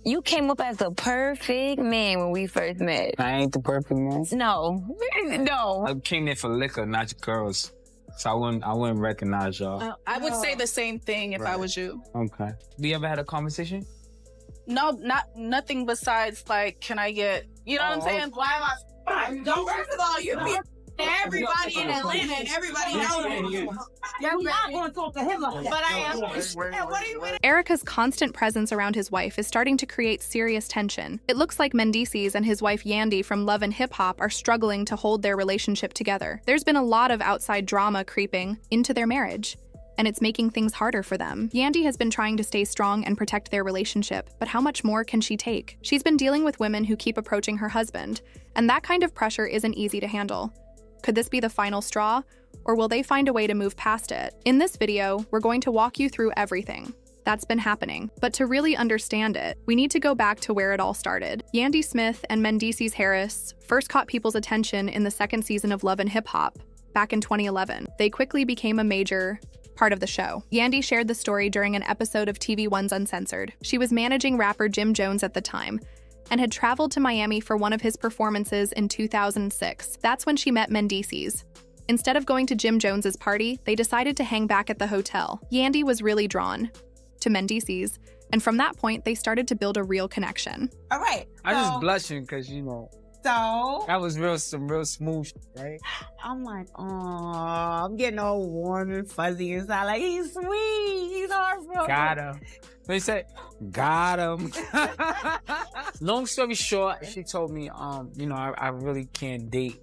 You came up as the perfect man when we first met. I ain't the perfect man? No. No. I came there for liquor, not girls. So I wouldn't recognize y'all. I would say the same thing if I was you. Okay. Do you ever had a conversation? No, nothing besides like, can I get, you know what I'm saying? Why am I? Don't first of all, you be everybody in Atlanta and everybody knows you. You're not going to talk to him like that. But I am. What are you with? Erica's constant presence around his wife is starting to create serious tension. It looks like Mendeecees and his wife Yandy from Love and Hip Hop are struggling to hold their relationship together. There's been a lot of outside drama creeping into their marriage, and it's making things harder for them. Yandy has been trying to stay strong and protect their relationship, but how much more can she take? She's been dealing with women who keep approaching her husband, and that kind of pressure isn't easy to handle. Could this be the final straw, or will they find a way to move past it? In this video, we're going to walk you through everything that's been happening. But to really understand it, we need to go back to where it all started. Yandy Smith and Mendeecees Harris first caught people's attention in the second season of Love and Hip Hop, back in 2011. They quickly became a major part of the show. Yandy shared the story during an episode of TV One's Uncensored. She was managing rapper Jim Jones at the time, and had traveled to Miami for one of his performances in 2006. That's when she met Mendeecees. Instead of going to Jim Jones's party, they decided to hang back at the hotel. Yandy was really drawn to Mendeecees, and from that point, they started to build a real connection. All right. I just blushing because, you know, So that was some real smooth shit, right? I'm like, oh, I'm getting all warm and fuzzy inside. Like, he's sweet. He's heartbroken. Got him. They said, got him. Long story short, she told me, you know, I really can't date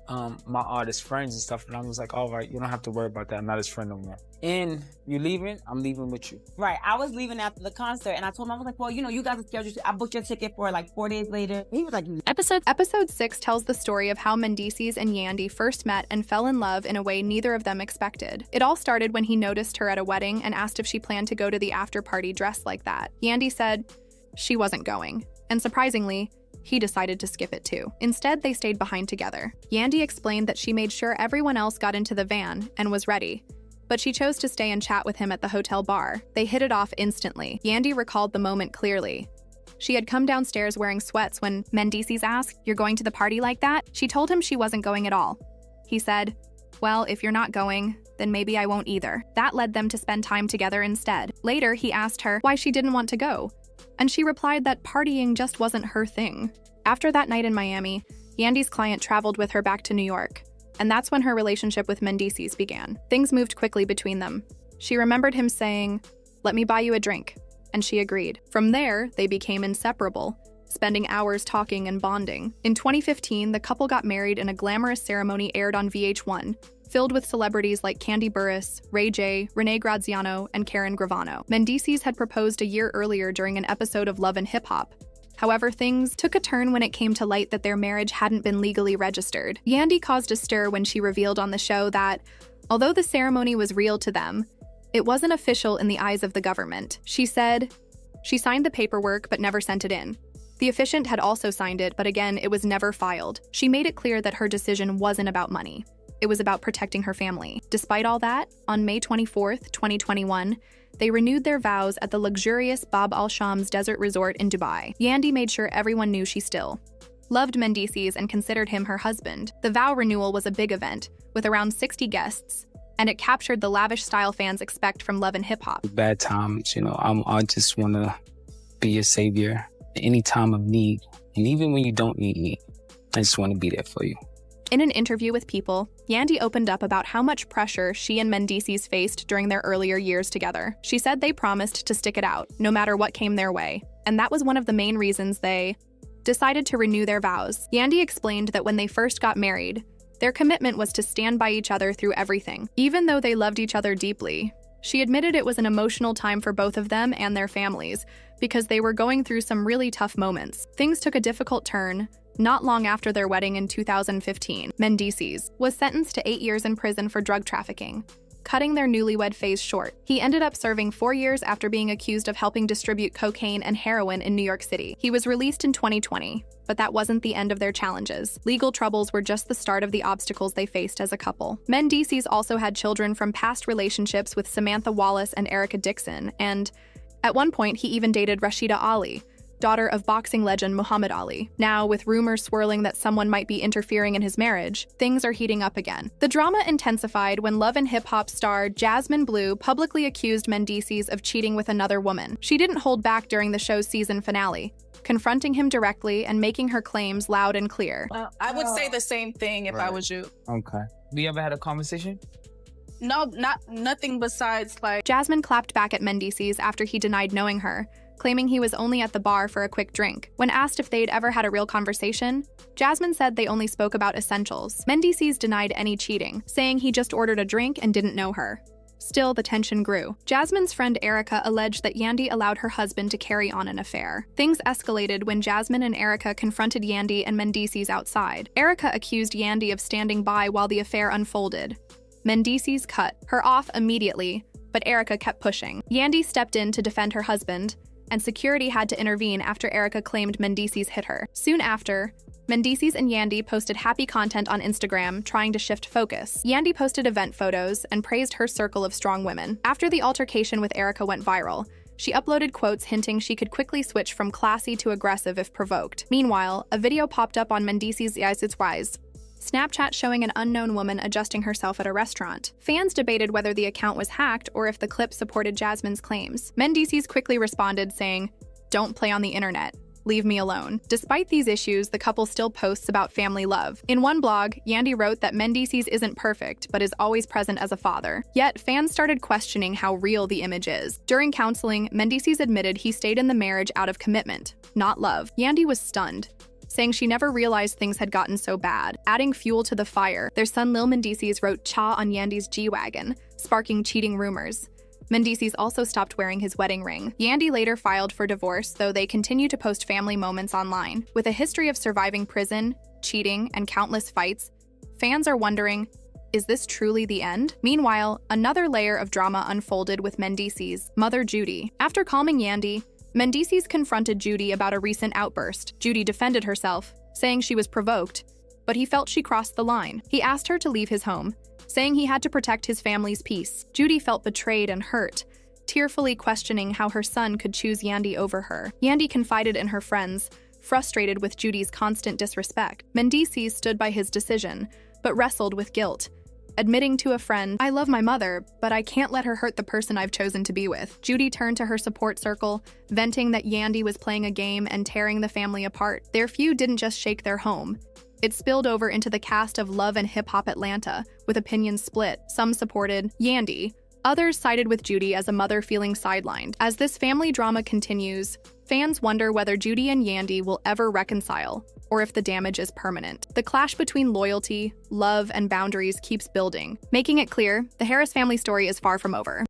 my artist friends and stuff. And I was like, all right, you don't have to worry about that. I'm not his friend no more. And you leaving? I'm leaving with you. Right. I was leaving after the concert, and I told him, I was like, well, you know, you guys are scheduled. I booked your ticket for like 4 days later. He was like, Episode 6 tells the story of how Mendeecees and Yandy first met and fell in love in a way neither of them expected. It all started when he noticed her at a wedding and asked if she planned to go to the after party dressed like that. Yandy said she wasn't going, and surprisingly, he decided to skip it too. Instead, they stayed behind together. Yandy explained that she made sure everyone else got into the van and was ready, but she chose to stay and chat with him at the hotel bar. They hit it off instantly. Yandy recalled the moment clearly. She had come downstairs wearing sweats when Mendeecees asked, "You're going to the party like that?" She told him she wasn't going at all. He said, "Well, if you're not going, then maybe I won't either." That led them to spend time together instead. Later, he asked her why she didn't want to go, and she replied that partying just wasn't her thing. After that night in Miami, Yandy's client traveled with her back to New York, and that's when her relationship with Mendeecees began. Things moved quickly between them. She remembered him saying, "Let me buy you a drink," and she agreed. From there, they became inseparable, spending hours talking and bonding. In 2015, the couple got married in a glamorous ceremony aired on VH1, filled with celebrities like Kandi Burruss, Ray J, Renee Graziano, and Karen Gravano. Mendeecees had proposed a year earlier during an episode of Love and Hip Hop. However, things took a turn when it came to light that their marriage hadn't been legally registered. Yandy caused a stir when she revealed on the show that, although the ceremony was real to them, it wasn't official in the eyes of the government. She said she signed the paperwork but never sent it in. The officiant had also signed it, but again, it was never filed. She made it clear that her decision wasn't about money. It was about protecting her family. Despite all that, on May 24th, 2021, they renewed their vows at the luxurious Bab Al Shams desert resort in Dubai. Yandy made sure everyone knew she still loved Mendeecees and considered him her husband. The vow renewal was a big event, with around 60 guests, and it captured the lavish style fans expect from Love and Hip Hop. Bad times, you know, I just want to be your savior at any time of need. And even when you don't need me, I just want to be there for you. In an interview with People, Yandy opened up about how much pressure she and Mendeecees faced during their earlier years together. She said they promised to stick it out, no matter what came their way, and that was one of the main reasons they decided to renew their vows. Yandy explained that when they first got married, their commitment was to stand by each other through everything. Even though they loved each other deeply, she admitted it was an emotional time for both of them and their families, because they were going through some really tough moments. Things took a difficult turn not long after their wedding in 2015. Mendeecees was sentenced to 8 years in prison for drug trafficking, cutting their newlywed phase short. He ended up serving 4 years after being accused of helping distribute cocaine and heroin in New York City. He was released in 2020, but that wasn't the end of their challenges. Legal troubles were just the start of the obstacles they faced as a couple. Mendeecees also had children from past relationships with Samantha Wallace and Erica Dixon, and at one point he even dated Rashida Ali, daughter of boxing legend Muhammad Ali. Now, with rumors swirling that someone might be interfering in his marriage, things are heating up again. The drama intensified when Love and Hip Hop star Jasmine Blue publicly accused Mendeecees of cheating with another woman. She didn't hold back during the show's season finale, confronting him directly and making her claims loud and clear. I would say the same thing if I was you. Okay. We ever had a conversation? No, nothing besides like. Jasmine clapped back at Mendeecees after he denied knowing her, claiming he was only at the bar for a quick drink. When asked if they'd ever had a real conversation, Jasmine said they only spoke about essentials. Mendeecees denied any cheating, saying he just ordered a drink and didn't know her. Still, the tension grew. Jasmine's friend Erica alleged that Yandy allowed her husband to carry on an affair. Things escalated when Jasmine and Erica confronted Yandy and Mendeecees outside. Erica accused Yandy of standing by while the affair unfolded. Mendeecees cut her off immediately, but Erica kept pushing. Yandy stepped in to defend her husband, and security had to intervene after Erica claimed Mendeecees hit her. Soon after, Mendeecees and Yandy posted happy content on Instagram, trying to shift focus. Yandy posted event photos and praised her circle of strong women. After the altercation with Erica went viral, she uploaded quotes hinting she could quickly switch from classy to aggressive if provoked. Meanwhile, a video popped up on Mendeecees' Snapchat showing an unknown woman adjusting herself at a restaurant. Fans debated whether the account was hacked or if the clip supported Jasmine's claims. Mendeecees quickly responded saying, "Don't play on the internet. Leave me alone." Despite these issues, the couple still posts about family love. In one blog, Yandy wrote that Mendeecees isn't perfect, but is always present as a father. Yet, fans started questioning how real the image is. During counseling, Mendeecees admitted he stayed in the marriage out of commitment, not love. Yandy was stunned, saying she never realized things had gotten so bad. Adding fuel to the fire, their son Lil Mendeecees wrote "cha" on Yandy's G-Wagon, sparking cheating rumors. Mendeecees also stopped wearing his wedding ring. Yandy later filed for divorce, though they continue to post family moments online. With a history of surviving prison, cheating, and countless fights, fans are wondering, is this truly the end? Meanwhile, another layer of drama unfolded with Mendeecees' mother Judy. After calming Yandy, Mendeecees confronted Judy about a recent outburst. Judy defended herself, saying she was provoked, but he felt she crossed the line. He asked her to leave his home, saying he had to protect his family's peace. Judy felt betrayed and hurt, tearfully questioning how her son could choose Yandy over her. Yandy confided in her friends, frustrated with Judy's constant disrespect. Mendeecees stood by his decision, but wrestled with guilt, admitting to a friend, "I love my mother, but I can't let her hurt the person I've chosen to be with." Judy turned to her support circle, venting that Yandy was playing a game and tearing the family apart. Their feud didn't just shake their home. It spilled over into the cast of Love and Hip Hop Atlanta, with opinions split. Some supported Yandy, others sided with Judy as a mother feeling sidelined. As this family drama continues, fans wonder whether Judy and Yandy will ever reconcile, or if the damage is permanent. The clash between loyalty, love, and boundaries keeps building, making it clear the Harris family story is far from over.